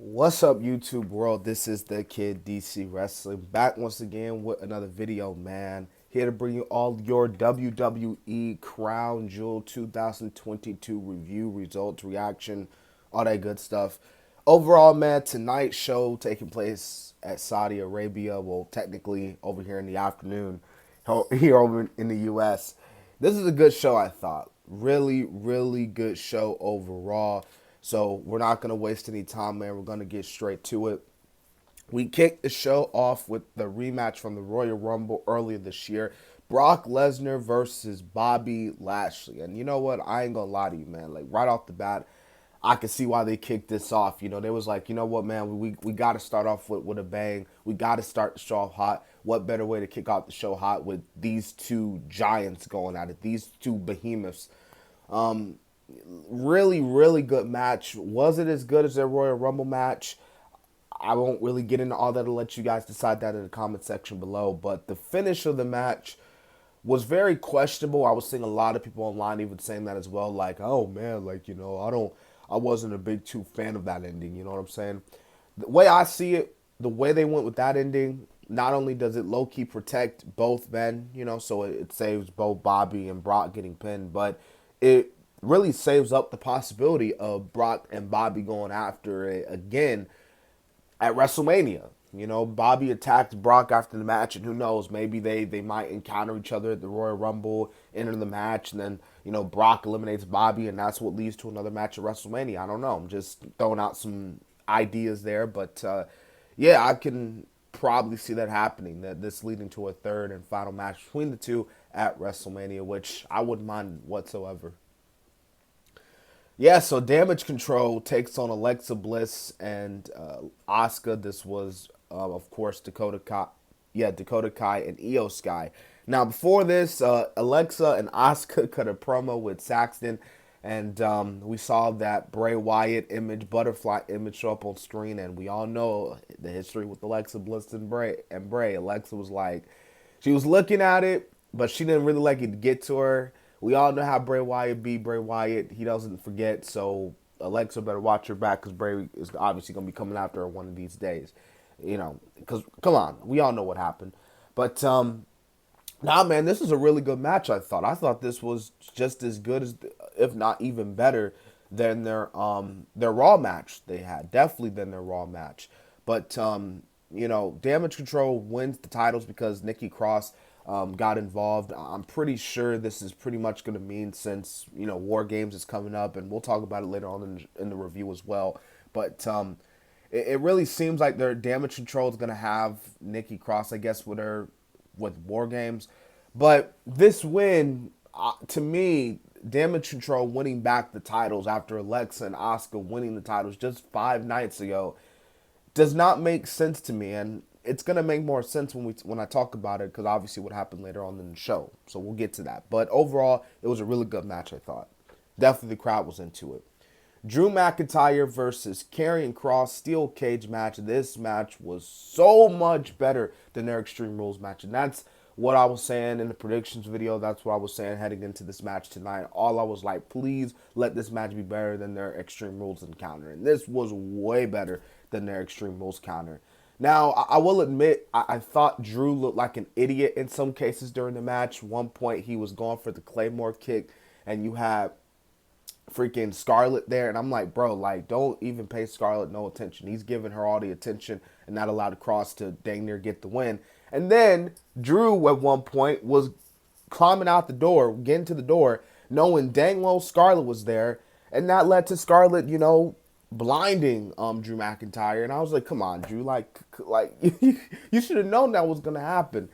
What's up, YouTube world? This is the Kid DC Wrestling back once again with another video, man. Here to bring you all your WWE Crown Jewel 2022 review, results, reaction, all that good stuff. Overall, man, tonight's show taking place at Saudi Arabia. Well, technically over here in the afternoon, here over in the U.S. This is a good show, I thought. Really, really good show overall. So we're not going to waste any time, man. We're going to get straight to it. We kicked the show off with the rematch from the Royal Rumble earlier this year. Brock Lesnar versus Bobby Lashley. And you know what? I ain't going to lie to you, man. Like, right off the bat, I could see why they kicked this off. You know, they was like, you know what, man, we got to start off with a bang. We got to start the show off hot. What better way to kick off the show hot with these two giants going at it, these two behemoths. Really, really good match. Was it as good as their Royal Rumble match? I won't really get into all that. I'll let you guys decide that in the comment section below. But the finish of the match was very questionable. I was seeing a lot of people online even saying that as well. Like, oh man, like, I wasn't a big too fan of that ending. You know what I'm saying? The way I see it, the way they went with that ending, not only does it low key protect both men, so it saves both Bobby and Brock getting pinned, but it really saves up the possibility of Brock and Bobby going after it again at WrestleMania. Bobby attacked Brock after the match, and who knows, maybe they might encounter each other at the Royal Rumble, enter the match, and then, Brock eliminates Bobby, and that's what leads to another match at WrestleMania. I don't know. I'm just throwing out some ideas there, but yeah, I can probably see that happening, that this leading to a third and final match between the two at WrestleMania, which I wouldn't mind whatsoever. Yeah, so Damage Control takes on Alexa Bliss and Asuka. This was, of course, Dakota Kai and Io Sky. Now, before this, Alexa and Asuka cut a promo with Saxton, and we saw that Bray Wyatt image, butterfly image, show up on screen, and we all know the history with Alexa Bliss and Bray. Alexa was like, she was looking at it, but she didn't really like it to get to her. We all know how Bray Wyatt be. Bray Wyatt, he doesn't forget. So Alexa better watch her back because Bray is obviously going to be coming after her one of these days. Because come on, we all know what happened. But nah, man, this is a really good match. I thought this was just as good as, if not even better than their Raw match they had. Definitely than their Raw match. But Damage Control wins the titles because Nikki Cross got involved. I'm pretty sure this is pretty much going to mean, since War Games is coming up, and we'll talk about it later on in the review as well. But it really seems like their Damage Control is going to have Nikki Cross, I guess, with War Games. But this win, to me, Damage Control winning back the titles after Alexa and Asuka winning the titles just 5 nights ago does not make sense to me, and it's gonna make more sense when I talk about it, because obviously what happened later on in the show. So we'll get to that. But overall, it was a really good match. I thought definitely the crowd was into it. Drew McIntyre versus Karrion Kross steel cage match. This match was so much better than their Extreme Rules match, and that's what I was saying in the predictions video. That's what I was saying heading into this match tonight. All I was like, please let this match be better than their Extreme Rules encounter, and this was way better than their Extreme Rules counter. Now, I will admit, I thought Drew looked like an idiot in some cases during the match. One point, he was going for the Claymore kick, and you had freaking Scarlett there, and I'm like, bro, like, don't even pay Scarlett no attention. He's giving her all the attention and not allowed Cross to dang near get the win. And then Drew at one point was climbing out the door, getting to the door, knowing dang well Scarlett was there, and that led to Scarlett, blinding Drew McIntyre. And I was like, come on, Drew, like you should have known that was gonna happen.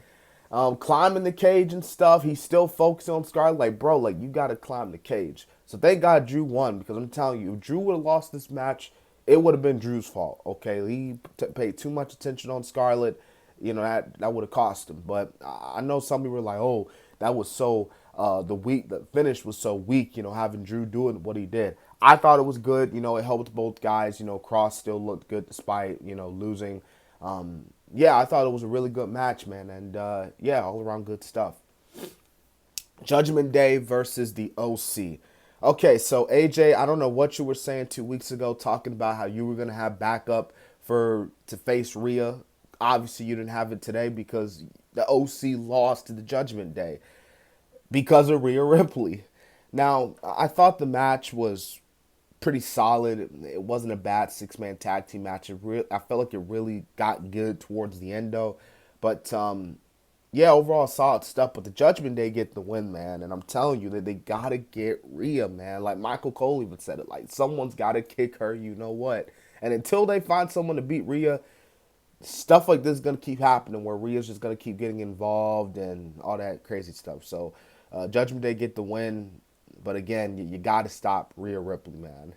Climbing the cage and stuff, he's still focused on Scarlett. Like, bro, like, you gotta climb the cage. So thank God Drew won, because I'm telling you, if Drew would have lost this match, it would have been Drew's fault. Okay, he paid too much attention on Scarlett. That would have cost him. But I know some people were like, oh, that was so the finish was so weak. Having Drew doing what he did. I thought it was good. It helped both guys. Cross still looked good despite losing. Yeah, I thought it was a really good match, man, and yeah, all around good stuff. Judgment Day versus the OC. Okay, so AJ, I don't know what you were saying 2 weeks ago, talking about how you were gonna have backup for to face Rhea. Obviously, you didn't have it today because the OC lost to the Judgment Day because of Rhea Ripley. Now, I thought the match was pretty solid. It wasn't a bad six-man tag team match. I felt like it really got good towards the end though. But yeah, overall solid stuff. But the Judgment Day get the win, man. And I'm telling you that they gotta get Rhea, man. Like Michael Cole even said it. Like someone's gotta kick her. You know what? And until they find someone to beat Rhea, stuff like this is gonna keep happening where Rhea's just gonna keep getting involved and all that crazy stuff. So Judgment Day get the win, but again, you got to stop Rhea Ripley, man.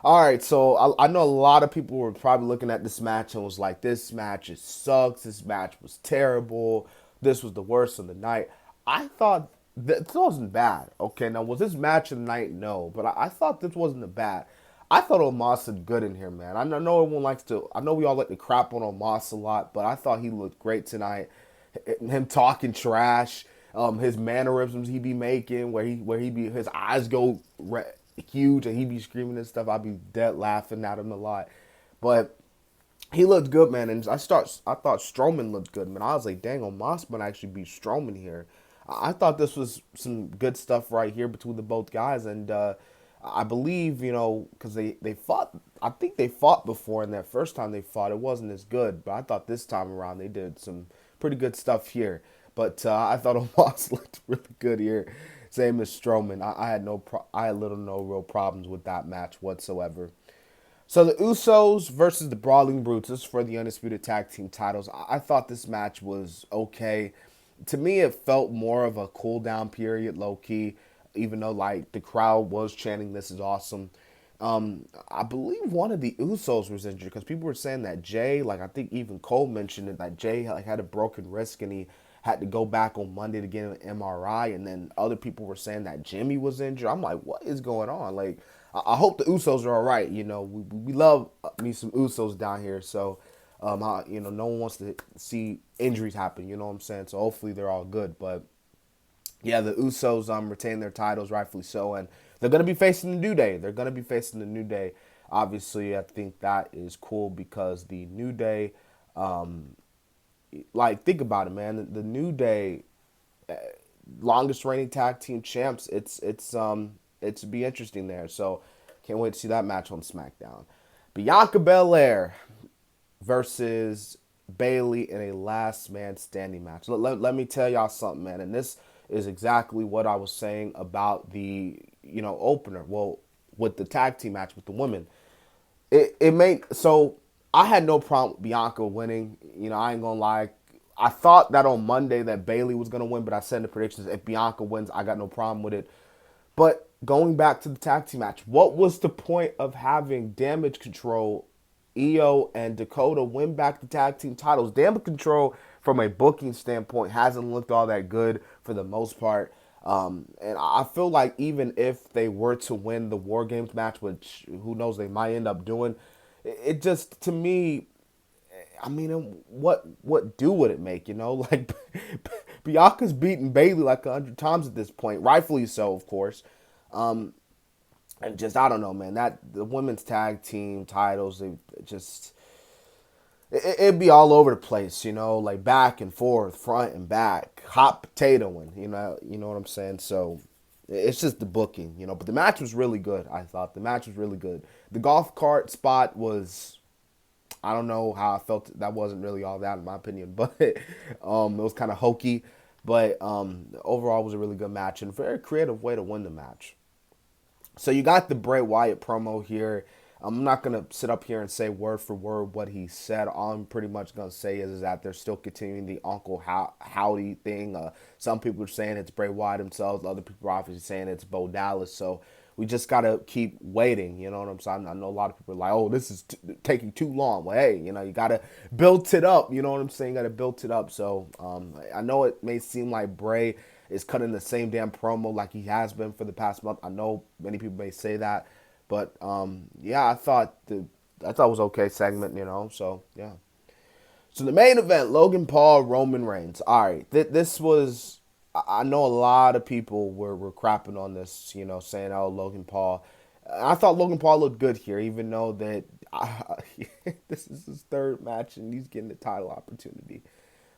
All right, so I know a lot of people were probably looking at this match and was like, "This match it sucks. This match was terrible. This was the worst of the night." I thought this wasn't bad. Okay, now was this match of the night? No, but I thought this wasn't a bad. I thought Omos looked good in here, man. I know everyone likes to. I know we all like to crap on Omos a lot, but I thought he looked great tonight. Him talking trash, his mannerisms he be making, where he be his eyes go huge and he be screaming and stuff. I'd be dead laughing at him a lot, but he looked good, man. And I thought Strowman looked good, man. I was like, dang, Omos might actually beat Strowman here. I thought this was some good stuff right here between the both guys, and I believe, because they fought. I think they fought before, and that first time they fought, it wasn't as good. But I thought this time around they did some pretty good stuff here. But I thought Omos looked really good here. Same as Strowman. I had little no real problems with that match whatsoever. So the Usos versus the Brawling Brutes. This is for the Undisputed Tag Team titles. I thought this match was okay. To me, it felt more of a cool down period, low key. Even though like the crowd was chanting, "This is awesome." I believe one of the Usos was injured because people were saying that Jay, like I think even Cole mentioned it, that Jay like had a broken wrist and he had to go back on Monday to get an MRI, and then other people were saying that Jimmy was injured. I'm like, what is going on? Like, I hope the Usos are all right. We love me some Usos down here, so no one wants to see injuries happen. You know what I'm saying? So hopefully they're all good, but. Yeah, the Usos retain their titles, rightfully so, and they're going to be facing the New Day. They're going to be facing the New Day. Obviously, I think that is cool because the New Day, think about it, man. The New Day, longest reigning tag team champs. It's be interesting there. So can't wait to see that match on SmackDown. Bianca Belair versus Bayley in a last man standing match. Let me tell y'all something, man, and this is exactly what I was saying about the opener. Well, with the tag team match with the women, it made so I had no problem with Bianca winning. I ain't gonna lie. I thought that on Monday that Bayley was gonna win, but I said in the predictions if Bianca wins, I got no problem with it. But going back to the tag team match, what was the point of having Damage Control, Io, and Dakota win back the tag team titles? Damage Control, from a booking standpoint, hasn't looked all that good for the most part. And I feel like even if they were to win the War Games match, which who knows, they might end up doing, it just, to me, I mean, what do would it make, Like, Bianca's beaten Bayley like 100 times at this point, rightfully so, of course. And just, I don't know, man, that the women's tag team titles, they just, it'd be all over the place, like back and forth, front and back, hot potatoing, you know what I'm saying? So it's just the booking, but the match was really good. I thought the match was really good. The golf cart spot was, I don't know how I felt. That wasn't really all that in my opinion, but it was kind of hokey, but overall it was a really good match and a very creative way to win the match. So you got the Bray Wyatt promo here. I'm not going to sit up here and say word for word what he said. All I'm pretty much going to say is that they're still continuing the Uncle Howdy thing. Some people are saying it's Bray Wyatt himself. Other people are obviously saying it's Bo Dallas. So we just got to keep waiting. You know what I'm saying? I know a lot of people are like, oh, this is taking too long. Well, hey, you got to build it up. You know what I'm saying? You got to build it up. So I know it may seem like Bray is cutting the same damn promo like he has been for the past month. I know many people may say that. But yeah, I thought it was okay segment, So yeah. So the main event: Logan Paul, Roman Reigns. All right, this was I know a lot of people were crapping on this, saying, "Oh, Logan Paul." I thought Logan Paul looked good here, even though that this is his third match and he's getting the title opportunity.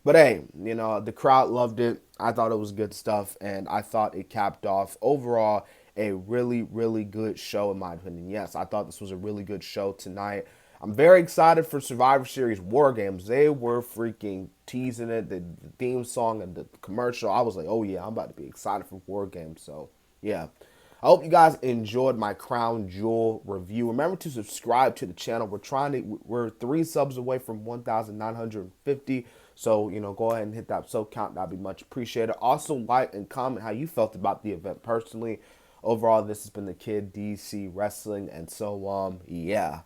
But hey, the crowd loved it. I thought it was good stuff, and I thought it capped off overall a really, really good show, in my opinion. Yes, I thought this was a really good show tonight. I'm very excited for Survivor Series War Games. They were freaking teasing it, the theme song and the commercial. I was like, oh yeah, I'm about to be excited for War Games. So yeah. I hope you guys enjoyed my Crown Jewel review. Remember to subscribe to the channel. We're 3 subs away from 1,950. So, go ahead and hit that sub count. That'd be much appreciated. Also, like and comment how you felt about the event personally. Overall, this has been the Kid DC Wrestling. And so, yeah.